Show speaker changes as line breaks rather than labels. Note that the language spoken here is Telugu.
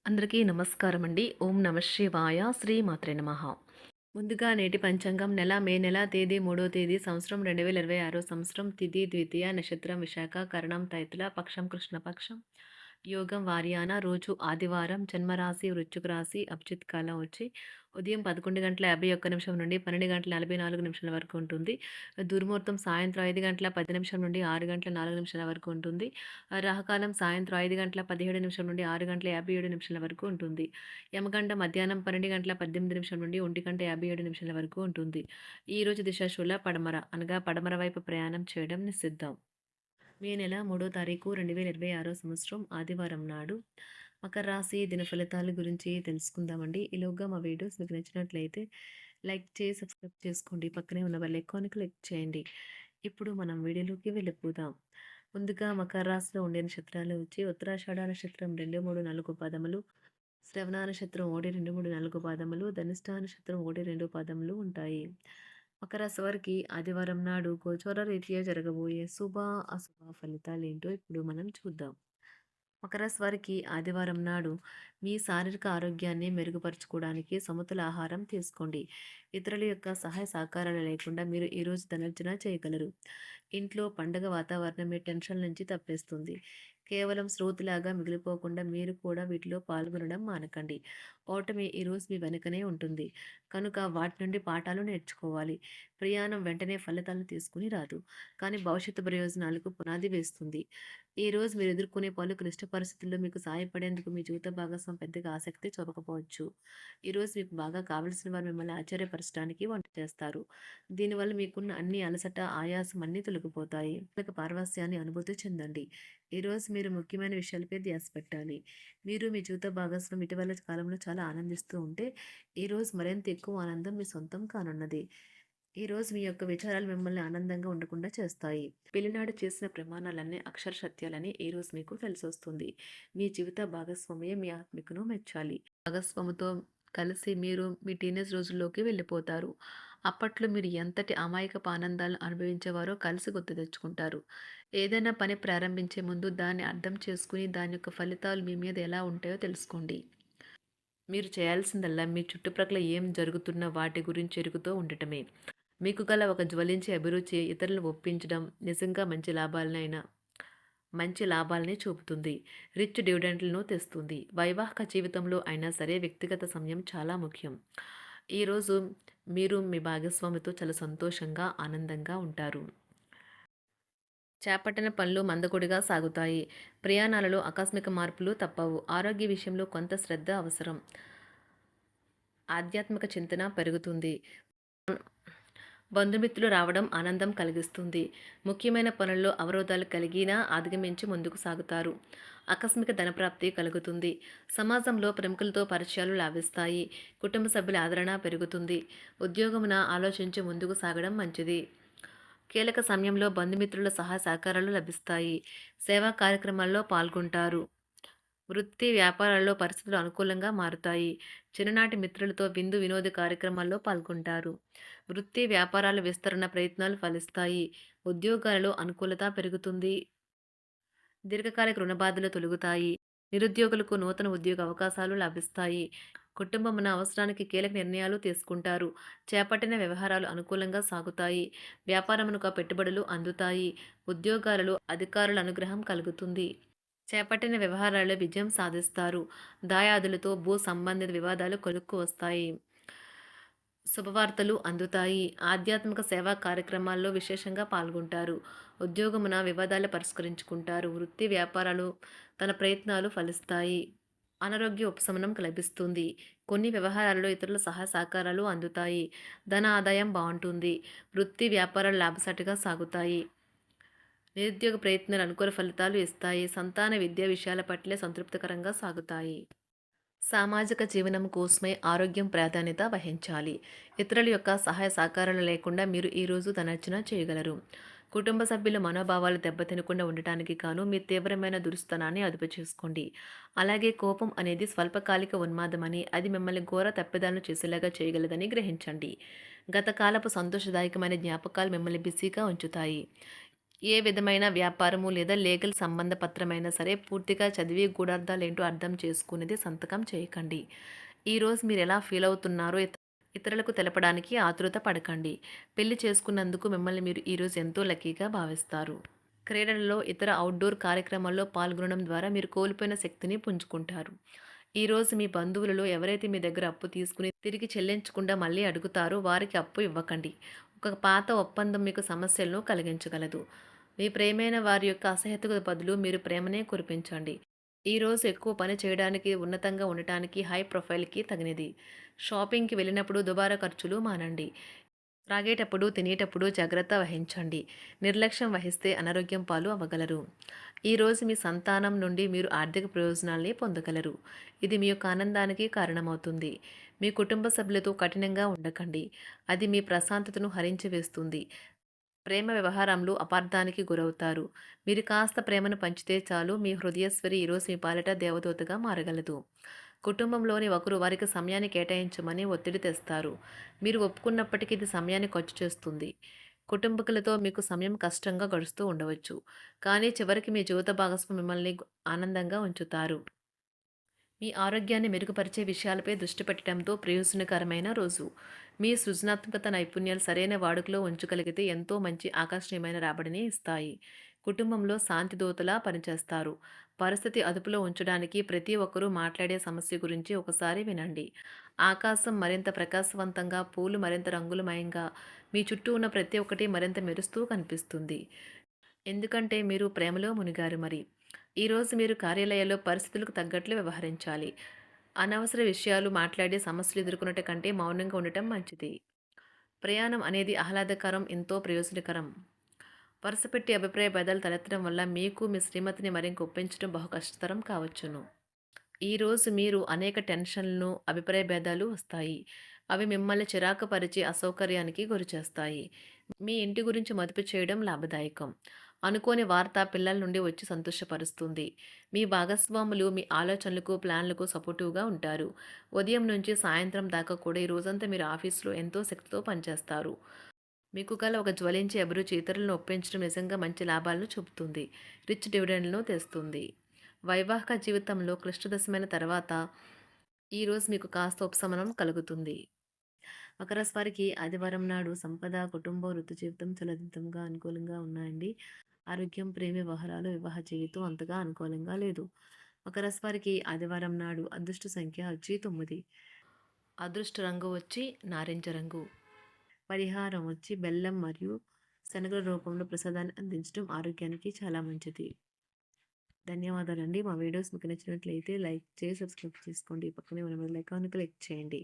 అందరికీ నమస్కారం అండి. ఓం నమ శివాయ. శ్రీమాత్రే నమః. ముందుగా నేటి పంచాంగం మే నెల తేదీ 3వ తేదీ సంవత్సరం 2026 సంవత్సరం తిథి ద్వితీయ నక్షత్రం విశాఖ కరణం తైతుల పక్షం కృష్ణపక్షం యోగం వార్యాన రోజు ఆదివారం జన్మరాశి వృశ్చిక రాశి అభిజిత్ కాలం వచ్చి ఉదయం 11:51 నుండి 12:44 వరకు ఉంటుంది. దుర్ముహూర్తం సాయంత్రం 5:10 నుండి 6:04 వరకు ఉంటుంది. రాహుకాలం సాయంత్రం 5:17 నుండి 6:57 వరకు ఉంటుంది. యమగంట మధ్యాహ్నం 12:18 నుండి 1:57 వరకు ఉంటుంది. ఈరోజు దిశాశూల పడమర అనగా పడమర వైపు ప్రయాణం చేయడం నిషిద్ధం. మే నెల 3వ తారీఖు 2026 సంవత్సరం ఆదివారం నాడు మకర రాశి దిన ఫలితాల గురించి తెలుసుకుందామండి. ఈలోగా మా వీడియోస్ మీకు నచ్చినట్లయితే లైక్ చేసి సబ్స్క్రైబ్ చేసుకోండి. పక్కనే ఉన్న బెల్ ఐకాన్ క్లిక్ చేయండి. ఇప్పుడు మనం వీడియోలోకి వెళ్ళిపోదాం. ముందుగా మకర రాశిలో ఉండే నక్షత్రాలు వచ్చి ఉత్తరాషాఢ నక్షత్రం 2, 3, 4 పాదములు, శ్రవణ నక్షత్రం 1, 2, 3, 4 పాదములు, ధనిష్ట నక్షత్రం 1, 2 పాదములు ఉంటాయి. మకర రాశి వారికి ఆదివారం నాడు గోచార రీత్యా జరగబోయే శుభ అశుభ ఫలితాలు ఏంటో ఇప్పుడు మనం చూద్దాం. మకర రాశి వారికి ఆదివారం నాడు మీ శారీరక ఆరోగ్యాన్ని మెరుగుపరుచుకోవడానికి సమతుల ఆహారం తీసుకోండి. ఇతరుల యొక్క సహాయ సహకారాలు లేకుండా మీరు ఈరోజు ధనార్జన చేయగలరు. ఇంట్లో పండగ వాతావరణం మీ టెన్షన్ నుంచి తప్పిస్తుంది. కేవలం శ్రోతలాగా మిగిలిపోకుండా మీరు కూడా వీటిలో పాల్గొనడం మానకండి. ఓటమి ఈరోజు మీ వెనుకనే ఉంటుంది కనుక వాటి నుండి పాఠాలు నేర్చుకోవాలి. ప్రయాణం వెంటనే ఫలితాలను తీసుకుని రాదు, కానీ భవిష్యత్తు ప్రయోజనాలకు పునాది వేస్తుంది. ఈరోజు మీరు ఎదుర్కొనే పలు క్లిష్ట పరిస్థితుల్లో మీకు సహాయపడేందుకు మీ జీవిత భాగస్వామి పెద్దగా ఆసక్తి చూపకపోవచ్చు. ఈరోజు మీకు బాగా కావలసిన వారు మిమ్మల్ని ఆశ్చర్యపరచడానికి వంట చేస్తారు. దీనివల్ల మీకున్న అన్ని అలసట ఆయాసం అన్నీ తొలగిపోతాయి. పారవస్యాన్ని అనుభూతి చెందండి. ఈరోజు మీరు ముఖ్యమైన విషయాలపై ధ్యాస పెట్టాలి. మీరు మీ జీవిత భాగస్వామి ఇటీవల కాలంలో చాలా ఆనందిస్తూ ఉంటే ఈరోజు మరింత ఎక్కువ ఆనందం మీ సొంతం కానున్నది. ఈరోజు మీ యొక్క విచారాలు మిమ్మల్ని ఆనందంగా ఉండకుండా చేస్తాయి. పెళ్లినాడు చేసిన ప్రమాణాలన్నీ అక్షర సత్యాలని ఈరోజు మీకు తెలిసొస్తుంది. మీ జీవిత భాగస్వామియే మీ ఆత్మికను మెచ్చాలి. భాగస్వామితో కలిసి మీరు మీ టీనేజ్ రోజుల్లోకి వెళ్ళిపోతారు. అప్పట్లో మీరు ఎంతటి అమాయకపు ఆనందాలను అనుభవించేవారో కలిసి గుర్తు తెచ్చుకుంటారు. ఏదైనా పని ప్రారంభించే ముందు దాన్ని అర్థం చేసుకుని దాని యొక్క ఫలితాలు మీ మీద ఎలా ఉంటాయో తెలుసుకోండి. మీరు చేయాల్సిందల్లా మీ చుట్టుప్రక్కల ఏం జరుగుతున్న వాటి గురించి ఎరుగుతూ ఉండటమే. మీకు గల ఒక జ్వలించే అభిరుచి ఇతరులను ఒప్పించడం నిజంగా మంచి లాభాలనే చూపుతుంది. రిచ్ డివిడెంట్లను తెస్తుంది. వైవాహిక జీవితంలో అయినా సరే వ్యక్తిగత సమయం చాలా ముఖ్యం. ఈరోజు మీరు మీ భాగస్వామితో చాలా సంతోషంగా ఆనందంగా ఉంటారు. చేపట్టిన పనులు మందకొడిగా సాగుతాయి. ప్రయాణాలలో ఆకస్మిక మార్పులు తప్పవు. ఆరోగ్య విషయంలో కొంత శ్రద్ధ అవసరం. ఆధ్యాత్మిక చింతన పెరుగుతుంది. బంధుమిత్రులు రావడం ఆనందం కలిగిస్తుంది. ముఖ్యమైన పనుల్లో అవరోధాలు కలిగినా అధిగమించి ముందుకు సాగుతారు. ఆకస్మిక ధనప్రాప్తి కలుగుతుంది. సమాజంలో ప్రముఖులతో పరిచయాలు లాభిస్తాయి. కుటుంబ సభ్యుల ఆదరణ పెరుగుతుంది. ఉద్యోగమున ఆలోచించి ముందుకు సాగడం మంచిది. కీలక సమయంలో బంధుమిత్రుల సహాయ సహకారాలు లభిస్తాయి. సేవా కార్యక్రమాల్లో పాల్గొంటారు. వృత్తి వ్యాపారాల్లో పరిస్థితులు అనుకూలంగా మారుతాయి. చిన్ననాటి మిత్రులతో విందు వినోద కార్యక్రమాల్లో పాల్గొంటారు. వృత్తి వ్యాపారాల విస్తరణ ప్రయత్నాలు ఫలిస్తాయి. ఉద్యోగాలలో అనుకూలత పెరుగుతుంది. దీర్ఘకాలిక రుణ బాధలు తొలగుతాయి. నిరుద్యోగులకు నూతన ఉద్యోగ అవకాశాలు లభిస్తాయి. కుటుంబమున అవసరానికి కీలక నిర్ణయాలు తీసుకుంటారు. చేపట్టిన వ్యవహారాలు అనుకూలంగా సాగుతాయి. వ్యాపారమునకు పెట్టుబడులు అందుతాయి. ఉద్యోగాలలో అధికారుల అనుగ్రహం కలుగుతుంది. చేపట్టిన వ్యవహారాల్లో విజయం సాధిస్తారు. దాయాదులతో భూ సంబంధిత వివాదాలు కొలుక్కు వస్తాయి. శుభవార్తలు అందుతాయి. ఆధ్యాత్మిక సేవా కార్యక్రమాల్లో విశేషంగా పాల్గొంటారు. ఉద్యోగమున వివాదాలు పరిష్కరించుకుంటారు. వృత్తి వ్యాపారాలు తన ప్రయత్నాలు ఫలిస్తాయి. అనారోగ్య ఉపశమనం లభిస్తుంది. కొన్ని వ్యవహారాల్లో ఇతరుల సహాయ సహకారాలు అందుతాయి. ధన ఆదాయం బాగుంటుంది. వృత్తి వ్యాపారాలు లాభసాటిగా సాగుతాయి. నిరుద్యోగ ప్రయత్నాలు అనుకూల ఫలితాలు ఇస్తాయి. సంతాన విద్యా విషయాల పట్లే సంతృప్తికరంగా సాగుతాయి. సామాజిక జీవనం కోసమే ఆరోగ్యం ప్రాధాన్యత వహించాలి. ఇతరుల యొక్క సహాయ సహకారాలు లేకుండా మీరు ఈరోజు ధనార్జన చేయగలరు. కుటుంబ సభ్యుల మనోభావాలు దెబ్బతినకుండా ఉండటానికి గాను మీ తీవ్రమైన దురుస్తనాన్ని అదుపు చేసుకోండి. అలాగే కోపం అనేది స్వల్పకాలిక ఉన్మాదమని, అది మిమ్మల్ని ఘోర తప్పిదాలను చేసేలాగా చేయగలదని గ్రహించండి. గత కాలపు సంతోషదాయకమైన జ్ఞాపకాలు మిమ్మల్ని బిజీగా ఉంచుతాయి. ఏ విధమైన వ్యాపారము లేదా లీగల్ సంబంధ పత్రమైనా సరే పూర్తిగా చదివి గూఢార్థాలేంటో అర్థం చేసుకునేది సంతకం చేయకండి. ఈరోజు మీరు ఎలా ఫీల్ అవుతున్నారో ఇతరులకు తెలపడానికి ఆతృత పడకండి. పెళ్లి చేసుకున్నందుకు మిమ్మల్ని మీరు ఈరోజు ఎంతో లక్కీగా భావిస్తారు. క్రీడలలో ఇతర అవుట్‌డోర్ కార్యక్రమాల్లో పాల్గొనడం ద్వారా మీరు కోల్పోయిన శక్తిని పుంజుకుంటారు. ఈరోజు మీ బంధువులలో ఎవరైతే మీ దగ్గర అప్పు తీసుకుని తిరిగి చెల్లించకుండా మళ్ళీ అడుగుతారో వారికి అప్పు ఇవ్వకండి. ఒక పాత ఒప్పందం మీకు సమస్యలను కలిగించగలదు. మీ ప్రియమైన వారి యొక్క అసహ్యతకు బదులు మీరు ప్రేమనే కురిపించండి. ఈరోజు ఎక్కువ పని చేయడానికి, ఉన్నతంగా ఉండటానికి, హై ప్రొఫైల్‌కి తగినది. షాపింగ్‌కి వెళ్ళినప్పుడు దుబారా ఖర్చులు మానండి. త్రాగేటప్పుడు, తినేటప్పుడు జాగ్రత్త వహించండి. నిర్లక్ష్యం వహిస్తే అనారోగ్యం పాలు అవ్వగలరు. ఈరోజు మీ సంతానం నుండి మీరు ఆర్థిక ప్రయోజనాల్ని పొందగలరు. ఇది మీ యొక్క ఆనందానికి కారణమవుతుంది. మీ కుటుంబ సభ్యులతో కఠినంగా ఉండకండి. అది మీ ప్రశాంతతను హరించి వేస్తుంది. ప్రేమ వ్యవహారంలో అపార్థానికి గురవుతారు. మీరు కాస్త ప్రేమను పంచితే చాలు మీ హృదయేశ్వరి ఈరోజు మీ పాలిట దేవదూతగా మారగలదు. కుటుంబంలోని ఒకరు వారికి సమయాన్ని కేటాయించమని ఒత్తిడి తెస్తారు. మీరు ఒప్పుకున్నప్పటికీ ఇది సమయాన్ని ఖర్చు చేస్తుంది. కుటుంబకులతో మీకు సమయం కష్టంగా గడుస్తూ ఉండవచ్చు. కానీ చివరికి మీ జీవిత భాగస్వామి మిమ్మల్ని ఆనందంగా ఉంచుతారు. మీ ఆరోగ్యాన్ని మెరుగుపరిచే విషయాలపై దృష్టి పెట్టడంతో ప్రయోజనకరమైన రోజు. మీ సృజనాత్మకత నైపుణ్యాలు సరైన వాడుకలో ఉంచగలిగితే ఎంతో మంచి ఆకర్షణీయమైన రాబడిని ఇస్తాయి. కుటుంబంలో శాంతి దూతలా పనిచేస్తారు. పరిస్థితి అదుపులో ఉంచడానికి ప్రతి ఒక్కరూ మాట్లాడే సమస్య గురించి ఒకసారి వినండి. ఆకాశం మరింత ప్రకాశవంతంగా, పూలు మరింత రంగులమయంగా, మీ చుట్టూ ఉన్న ప్రతి ఒక్కటి మరింత మెరుస్తూ కనిపిస్తుంది. ఎందుకంటే మీరు ప్రేమలో మునిగారు మరి. ఈరోజు మీరు కార్యాలయాల్లో పరిస్థితులకు తగ్గట్లు వ్యవహరించాలి. అనవసర విషయాలు మాట్లాడి సమస్యలు ఎదుర్కొనట కంటే మౌనంగా ఉండటం మంచిది. ప్రయాణం అనేది ఆహ్లాదకరం, ఎంతో ప్రయోజనకరం. వరుసపెట్టి అభిప్రాయ భేదాలు తలెత్తడం వల్ల మీకు మీ శ్రీమతిని మరింక ఒప్పించడం బహు కష్టతరం కావచ్చును. ఈరోజు మీరు అనేక టెన్షన్లను, అభిప్రాయ భేదాలు వస్తాయి. అవి మిమ్మల్ని చిరాకు పరిచి అసౌకర్యానికి గురిచేస్తాయి. మీ ఇంటి గురించి మదుపు చేయడం లాభదాయకం. అనుకోని వార్త పిల్లల నుండి వచ్చి సంతోషపరుస్తుంది. మీ భాగస్వాములు మీ ఆలోచనలకు, ప్లాన్లకు సపోర్టివ్‌గా ఉంటారు. ఉదయం నుంచి సాయంత్రం దాకా కూడా ఈ రోజంతా మీరు ఆఫీస్‌లో ఎంతో శక్తితో పనిచేస్తారు. మీకు గల ఒక జ్వలించే అభిరుచి ఇతరులను ఒప్పించడం నిజంగా మంచి లాభాలను చూపుతుంది. రిచ్ డివిడెండ్‌లను తెస్తుంది. వైవాహిక జీవితంలో క్లిష్టదశమైన తర్వాత ఈరోజు మీకు కాస్త ఉపశమనం కలుగుతుంది. మకర రాశి వారికి ఆదివారం నాడు సంపద, కుటుంబం, వృత్తి జీవితం చాలా అద్భుతంగా అనుకూలంగా ఉన్నాయండి. ఆరోగ్యం, ప్రేమ వ్యవహారాలు, వివాహ జీవితం అంతగా అనుకూలంగా లేదు. మకర రాశి వారికి ఆదివారం నాడు అదృష్ట సంఖ్య వచ్చి 9. అదృష్ట రంగు వచ్చి నారింజ రంగు. పరిహారం వచ్చి బెల్లం మరియు శనగల రూపంలో ప్రసాదాన్ని అందించడం ఆరోగ్యానికి చాలా మంచిది. ధన్యవాదాలండి. మా వీడియోస్ మీకు నచ్చినట్లయితే లైక్ చేసి, సబ్స్క్రైబ్ చేసుకోండి. పక్కనే ఉన్న బెల్ ఐకాన్‌ని క్లిక్ చేయండి.